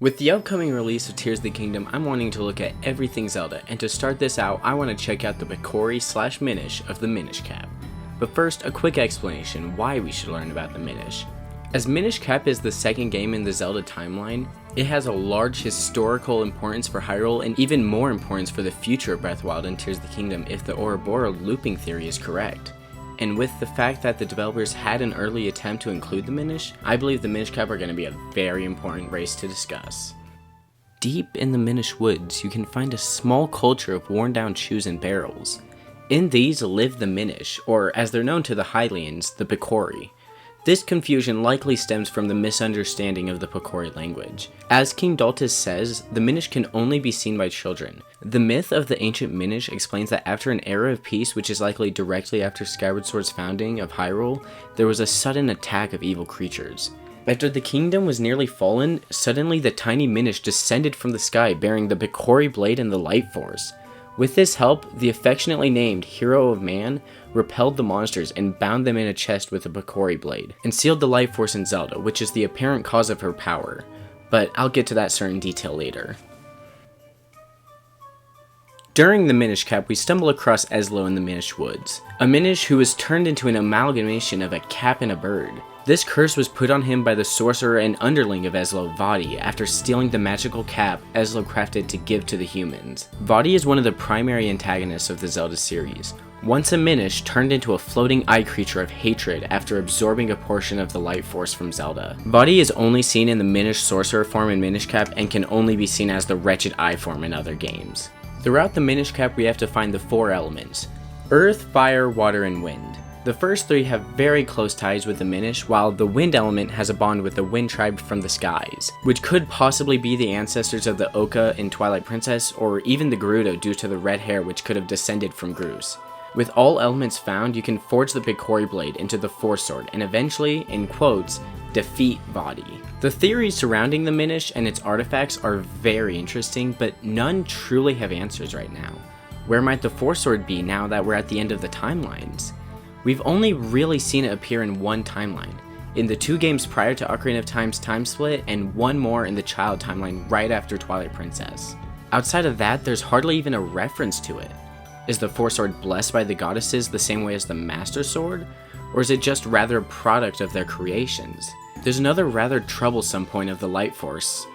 With the upcoming release of Tears of the Kingdom, I'm wanting to look at everything Zelda, and to start this out, I want to check out the Picori / Minish of the Minish Cap. But first, a quick explanation why we should learn about the Minish. As Minish Cap is the second game in the Zelda timeline, it has a large historical importance for Hyrule and even more importance for the future of Breath of the Wild and Tears of the Kingdom if the Ouroboros looping theory is correct. And with the fact that the developers had an early attempt to include the Minish, I believe the Minish Cap are going to be a very important race to discuss. Deep in the Minish woods, you can find a small culture of worn down shoes and barrels. In these live the Minish, or as they're known to the Hylians, the Picori. This confusion likely stems from the misunderstanding of the Picori language. As King Daltus says, the Minish can only be seen by children. The myth of the ancient Minish explains that after an era of peace, which is likely directly after Skyward Sword's founding of Hyrule, there was a sudden attack of evil creatures. After the kingdom was nearly fallen, suddenly the tiny Minish descended from the sky bearing the Picori blade and the light force. With this help, the affectionately named Hero of Man repelled the monsters and bound them in a chest with a Picori blade, and sealed the life force in Zelda, which is the apparent cause of her power. But I'll get to that certain detail later. During the Minish Cap, we stumble across Eslo in the Minish Woods, a Minish who was turned into an amalgamation of a cap and a bird. This curse was put on him by the sorcerer and underling of Eslo, Vaati, after stealing the magical cap Eslo crafted to give to the humans. Vaati is one of the primary antagonists of the Zelda series. Once a Minish, turned into a floating eye creature of hatred after absorbing a portion of the light force from Zelda. Vaati is only seen in the Minish sorcerer form in Minish Cap and can only be seen as the wretched eye form in other games. Throughout the Minish Cap, we have to find the four elements: earth, fire, water, and wind. The first three have very close ties with the Minish, while the wind element has a bond with the wind tribe from the skies, which could possibly be the ancestors of the Oka in Twilight Princess, or even the Gerudo due to the red hair which could have descended from Groose. With all elements found, you can forge the Picori blade into the Force Sword, and eventually, in quotes, defeat Vaati. The theories surrounding the Minish and its artifacts are very interesting, but none truly have answers right now. Where might the Force Sword be now that we're at the end of the timelines? We've only really seen it appear in one timeline, in the 2 games prior to Ocarina of Time's time split, and one more in the Child timeline right after Twilight Princess. Outside of that, there's hardly even a reference to it. Is the Force Sword blessed by the goddesses the same way as the Master Sword? Or is it just rather a product of their creations? There's another rather troublesome point of the Light Force.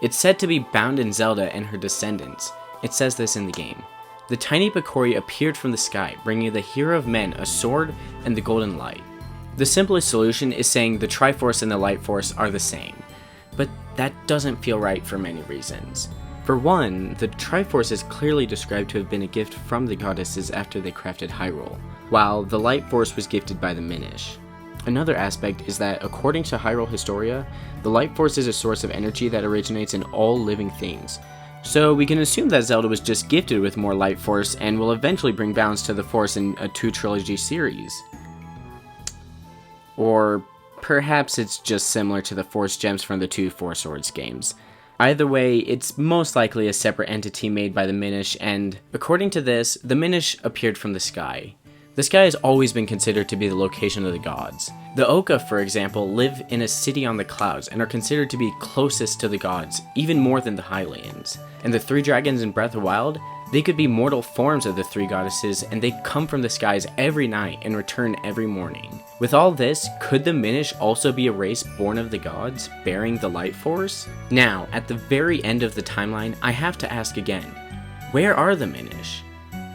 It's said to be bound in Zelda and her descendants. It says this in the game. The tiny Picori appeared from the sky, bringing the Hero of Men a sword and the golden light. The simplest solution is saying the Triforce and the Light Force are the same, but that doesn't feel right for many reasons. For one, the Triforce is clearly described to have been a gift from the goddesses after they crafted Hyrule, while the Light Force was gifted by the Minish. Another aspect is that, according to Hyrule Historia, the Light Force is a source of energy that originates in all living things. So we can assume that Zelda was just gifted with more Light Force and will eventually bring balance to the Force in a 2-trilogy series. Or perhaps it's just similar to the Force Gems from the 2 Force Swords games. Either way, it's most likely a separate entity made by the Minish, and according to this, the Minish appeared from the sky. The sky has always been considered to be the location of the gods. The Oka, for example, live in a city on the clouds and are considered to be closest to the gods, even more than the Hylians. And the 3 dragons in Breath of the Wild, they could be mortal forms of the 3 goddesses, and they come from the skies every night and return every morning. With all this, could the Minish also be a race born of the gods, bearing the Light Force? Now, at the very end of the timeline, I have to ask again, where are the Minish?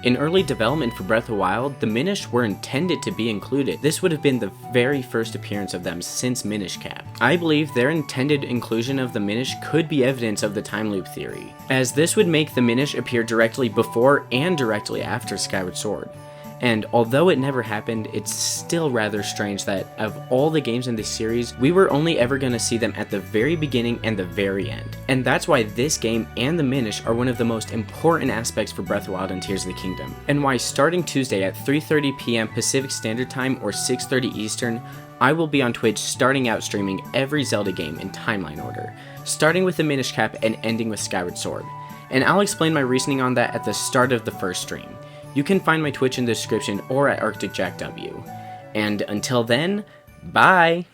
In early development for Breath of the Wild, the Minish were intended to be included. This would have been the very first appearance of them since Minish Cap. I believe their intended inclusion of the Minish could be evidence of the time loop theory, as this would make the Minish appear directly before and directly after Skyward Sword. And although it never happened, it's still rather strange that of all the games in this series, we were only ever going to see them at the very beginning and the very end. And that's why this game and the Minish are one of the most important aspects for Breath of the Wild and Tears of the Kingdom. And why starting Tuesday at 3:30 p.m. Pacific Standard Time or 6:30 Eastern, I will be on Twitch starting out streaming every Zelda game in timeline order, starting with the Minish Cap and ending with Skyward Sword. And I'll explain my reasoning on that at the start of the first stream. You can find my Twitch in the description or at Arctic Jack W. And until then, bye!